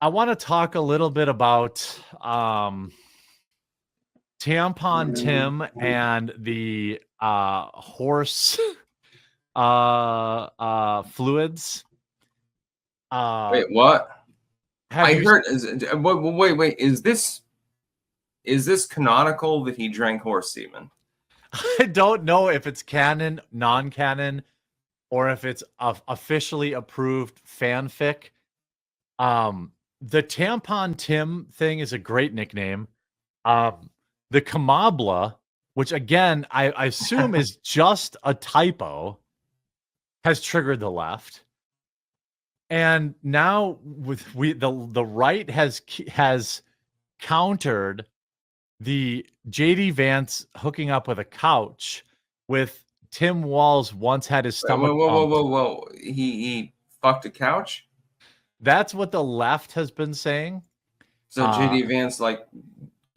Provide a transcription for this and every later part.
I want to talk a little bit about Tampon Tim and the horse fluids. Wait, what? Have I you heard. Wait. Is this canonical that he drank horse semen? I don't know if it's canon, non-canon, or if it's officially approved fanfic. The Tampon Tim thing is a great nickname. The Kamabla, which again I assume is just a typo, has triggered the left. And now the right has countered the JD Vance hooking up with a couch with Tim Walz once had his stomach. Whoa. He fucked a couch? That's what the left has been saying. So JD Vance like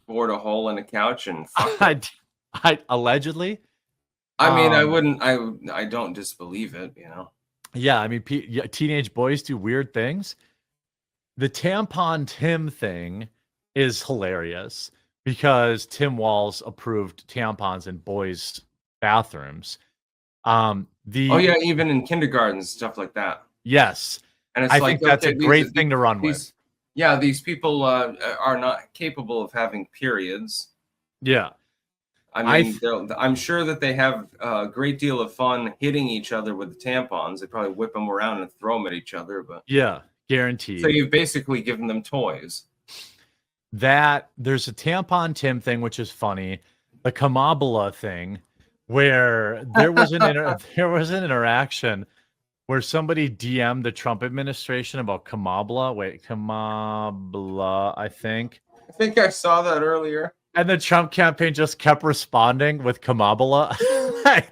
bored a hole in a couch and fucked I allegedly. I mean, I don't disbelieve it, you know. Yeah, I mean, teenage boys do weird things. The Tampon Tim thing is hilarious because Tim Walz approved tampons in boys' bathrooms. Even in kindergarten, stuff like that. Yes, and it's I think that's a great thing to run with. Yeah, these people are not capable of having periods. Yeah. I mean, I'm sure that they have a great deal of fun hitting each other with the tampons. They probably whip them around and throw them at each other. But yeah, guaranteed. So you've basically given them toys. There's a Tampon Tim thing, which is funny. The Kamabla thing, where there was an interaction where somebody DM'd the Trump administration about Kamabla. Wait, Kamabla, I think I saw that earlier. And the Trump campaign just kept responding with Kamabla.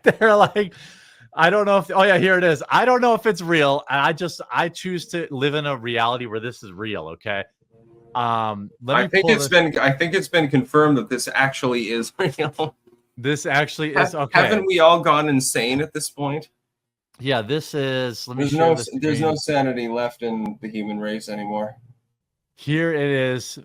They're like, I don't know if, oh yeah, here it is. I don't know if it's real. And I choose to live in a reality where this is real. Okay. I think it's been confirmed that this actually is real. This actually is okay. Haven't we all gone insane at this point? Yeah, this is. There's no sanity left in the human race anymore. Here it is.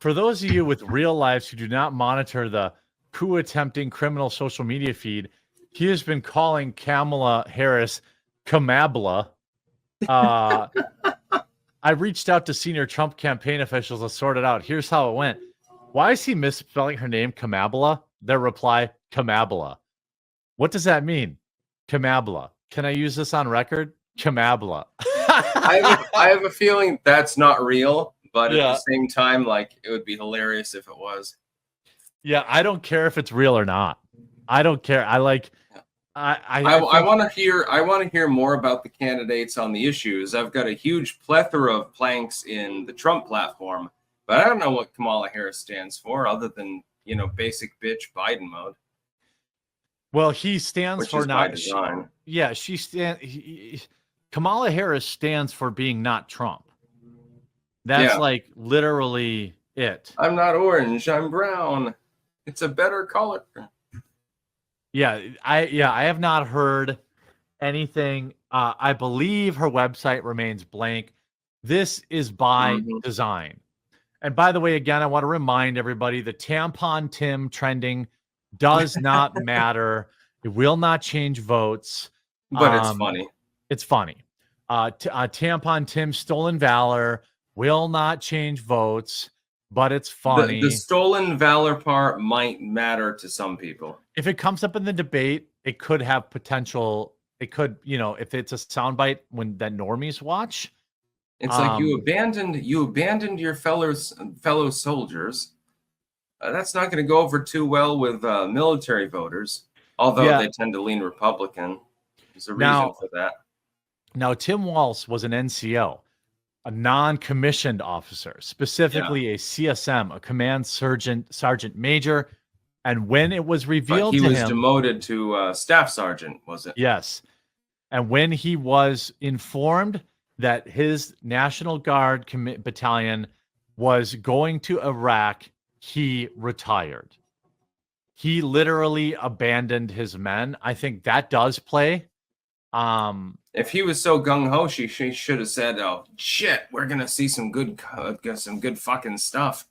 For those of you with real lives who do not monitor the coup-attempting criminal social media feed, he has been calling Kamala Harris Kamabla. I reached out to senior Trump campaign officials to sort it out. Here's how it went. Why is he misspelling her name Kamabla? Their reply, Kamabla. What does that mean? Kamabla. Can I use this on record? Kamabla. I have a feeling that's not real. But at the same time, like, it would be hilarious if it was. Yeah, I don't care if it's real or not. I don't care. I want to hear more about the candidates on the issues. I've got a huge plethora of planks in the Trump platform, but I don't know what Kamala Harris stands for, other than basic bitch Biden mode. Well, he stands for not. Design. Kamala Harris stands for being not Trump. That's like literally it. I'm not orange. I'm brown. It's a better color. Yeah, I have not heard anything. I believe her website remains blank. This is by design. And by the way, again, I want to remind everybody the Tampon Tim trending does not matter. It will not change votes. But it's funny. It's funny. Tampon Tim stolen valor will not change votes, but it's funny. The stolen valor part might matter to some people. If it comes up in the debate, it could have potential. It could, if it's a soundbite that normies watch. It's like you abandoned your fellow soldiers. That's not going to go over too well with military voters, although they tend to lean Republican. There's a reason for that. Now, Tim Walz was an NCO. A non-commissioned officer, specifically a CSM, a command sergeant major. And when it was revealed to him... He was demoted to staff sergeant, was it? Yes. And when he was informed that his National Guard battalion was going to Iraq, he retired. He literally abandoned his men. I think that does play. If he was so gung ho, she should have said, "Oh shit, we're gonna see some good fucking stuff."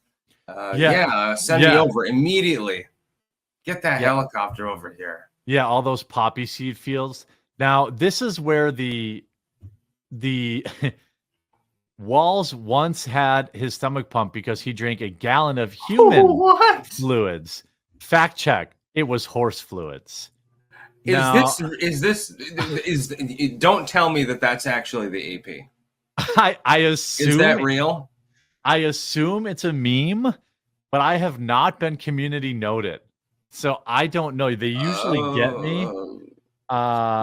Send me over immediately. Get that helicopter over here. Yeah, all those poppy seed fields. Now, this is where the Walz once had his stomach pumped because he drank a gallon of human fluids. Fact check: it was horse fluids. Don't tell me that that's actually the AP. I assume. Is that real? I assume it's a meme, but I have not been community noted, so I don't know. They usually get me.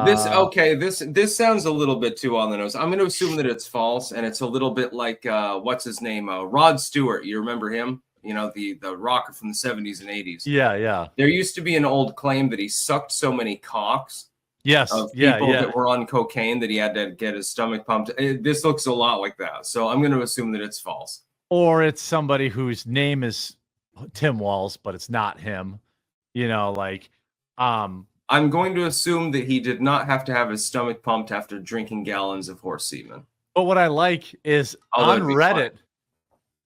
This sounds a little bit too on the nose. I'm going to assume that it's false, and it's a little bit like what's his name, Rod Stewart. You remember him? You know, the rocker from the 70s and 80s. Yeah. There used to be an old claim that he sucked so many cocks. Yes. Of people that were on cocaine that he had to get his stomach pumped. This looks a lot like that, so I'm going to assume that it's false. Or it's somebody whose name is Tim Walz, but it's not him. You know, like, I'm going to assume that he did not have to have his stomach pumped after drinking gallons of horse semen. But what I like is on Reddit,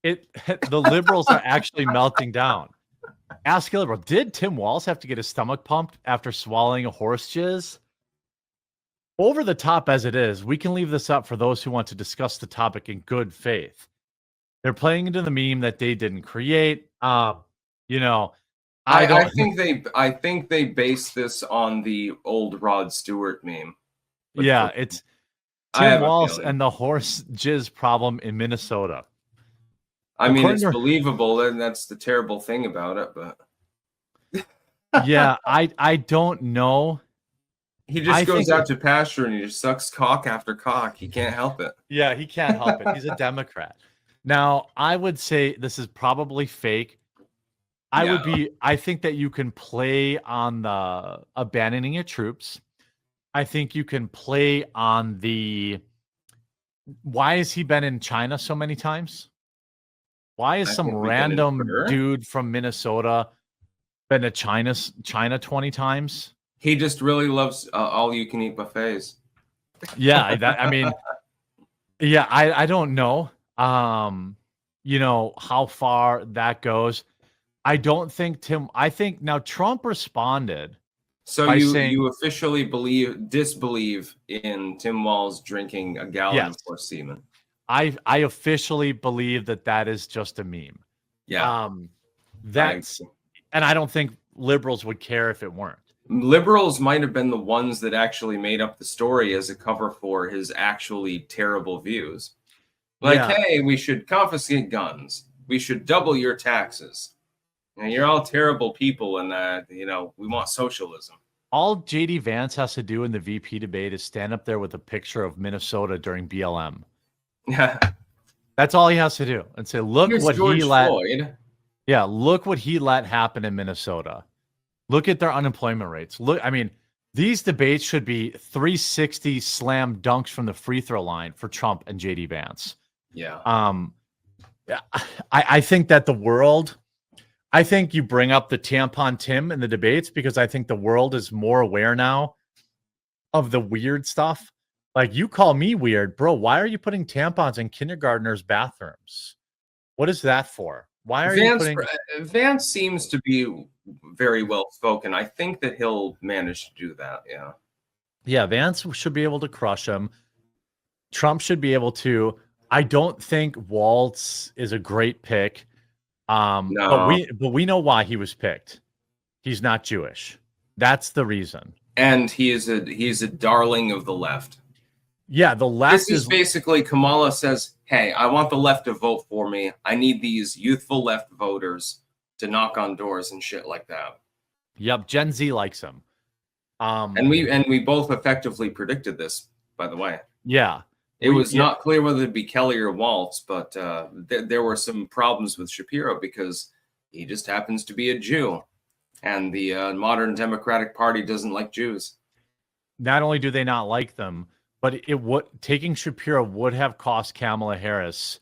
the liberals are actually melting down. Ask a liberal, did Tim Walz have to get his stomach pumped after swallowing a horse jizz? Over the top as it is, we can leave this up for those who want to discuss the topic in good faith. They're playing into the meme that they didn't create. I think they base this on the old Rod Stewart meme. Yeah, it's Tim Walz and the horse jizz problem in Minnesota. I mean, it's believable, and that's the terrible thing about it. But yeah, I don't know. He just goes out to pasture and he just sucks cock after cock. He can't help it. Yeah, he can't help it. He's a Democrat. Now, I would say this is probably fake. I think that you can play on the abandoning your troops. I think you can play on the why has he been in China so many times? Why is some random dude from Minnesota been to China 20 times? He just really loves all-you-can-eat buffets. Yeah, I don't know. How far that goes. I don't think I think now Trump responded. So you officially disbelieve in Tim Walz drinking a gallon of horse semen? I officially believe that is just a meme. Yeah. And I don't think liberals would care if it weren't. Liberals might have been the ones that actually made up the story as a cover for his actually terrible views. Hey, we should confiscate guns. We should double your taxes. And you're all terrible people, and we want socialism. All JD Vance has to do in the VP debate is stand up there with a picture of Minnesota during BLM. Yeah, that's all he has to do, and say, "Look what George he let." Floyd. Yeah, look what he let happen in Minnesota. Look at their unemployment rates. Look, these debates should be 360 slam dunks from the free throw line for Trump and JD Vance. Yeah. I think that the world. I think you bring up the tampon Tim in the debates because I think the world is more aware now of the weird stuff. Like, you call me weird, bro. Why are you putting tampons in kindergartners' bathrooms? What is that for? Why are you putting... Vance seems to be very well spoken. I think that he'll manage to do that. Yeah. Yeah, Vance should be able to crush him. Trump should be able to. I don't think Walz is a great pick. No. But we know why he was picked. He's not Jewish. That's the reason. And he's a darling of the left. Yeah, the left This is basically Kamala says, "Hey, I want the left to vote for me. I need these youthful left voters to knock on doors and shit like that." Yep, Gen Z likes him. And we both effectively predicted this, by the way. Yeah. It was not clear whether it'd be Kelly or Walz, but there were some problems with Shapiro because he just happens to be a Jew, and the modern Democratic Party doesn't like Jews. Not only do they not like them, but taking Shapiro would have cost Kamala Harris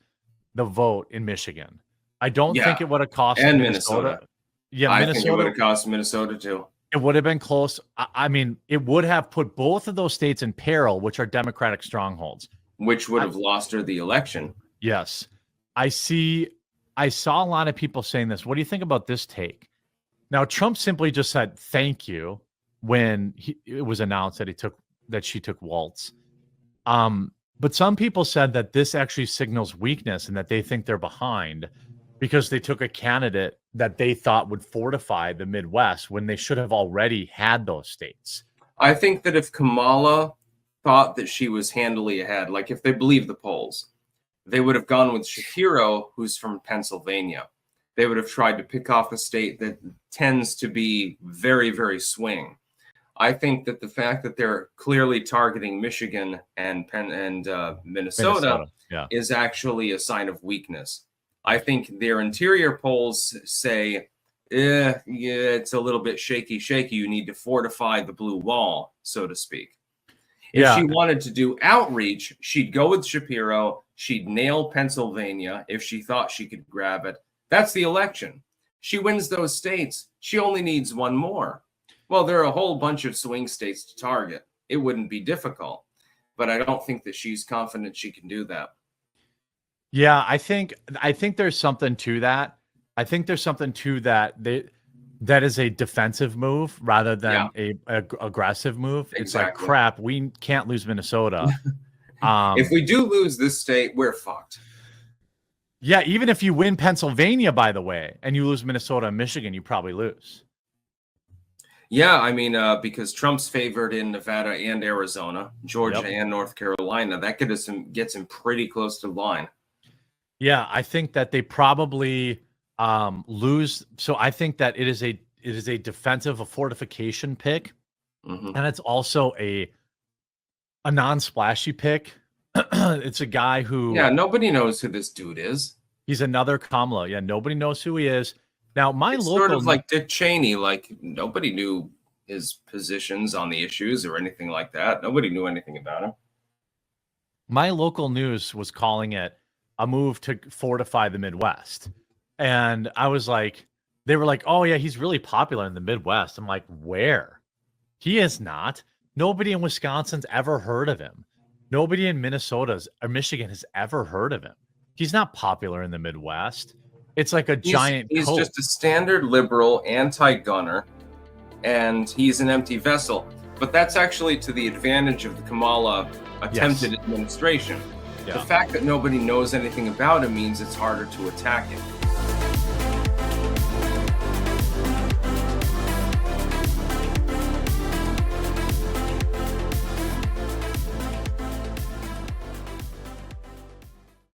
the vote in Michigan. I don't think it would have cost Minnesota. Yeah, I Minnesota think it would have cost Minnesota too. It would have been close. I mean, it would have put both of those states in peril, which are Democratic strongholds. Which would have lost her the election. Yes. I saw a lot of people saying this. What do you think about this take? Now, Trump simply just said thank you when it was announced that she took Walz. But some people said that this actually signals weakness and that they think they're behind because they took a candidate that they thought would fortify the Midwest when they should have already had those states. I think that if Kamala thought that she was handily ahead, like if they believe the polls, they would have gone with Shapiro, who's from Pennsylvania. They would have tried to pick off a state that tends to be very, very swing. I think that the fact that they're clearly targeting Michigan and Minnesota is actually a sign of weakness. I think their interior polls say, yeah, it's a little bit shaky. You need to fortify the blue wall, so to speak. If she wanted to do outreach, she'd go with Shapiro. She'd nail Pennsylvania if she thought she could grab it. That's the election. She wins those states. She only needs one more. Well, there are a whole bunch of swing states to target. It wouldn't be difficult, but I don't think that she's confident she can do that. Yeah, I think there's something to that. I think there's something to that. That is a defensive move rather than a aggressive move. Exactly. It's like, crap, we can't lose Minnesota. If we do lose this state, we're fucked. Yeah, even if you win Pennsylvania, by the way, and you lose Minnesota and Michigan, you probably lose. Yeah, I mean, because Trump's favored in Nevada and Arizona, Georgia and North Carolina, that gets him pretty close to the line. Yeah, I think that they probably lose. So I think that it is a defensive, a fortification pick, and it's also a non-splashy pick. It's a guy who nobody knows who this dude is. He's another Kamala. Yeah, nobody knows who he is. Now, it's sort of like Dick Cheney. Like nobody knew his positions on the issues or anything like that. Nobody knew anything about him. My local news was calling it a move to fortify the Midwest. And I was like, they were like, oh yeah, he's really popular in the Midwest. I'm like, where? He is not. Nobody in Wisconsin's ever heard of him. Nobody in Minnesota or Michigan has ever heard of him. He's not popular in the Midwest. It's like he's just a standard liberal anti-gunner, and he's an empty vessel. But that's actually to the advantage of the Kamala attempted administration. Yeah. The fact that nobody knows anything about him means it's harder to attack him.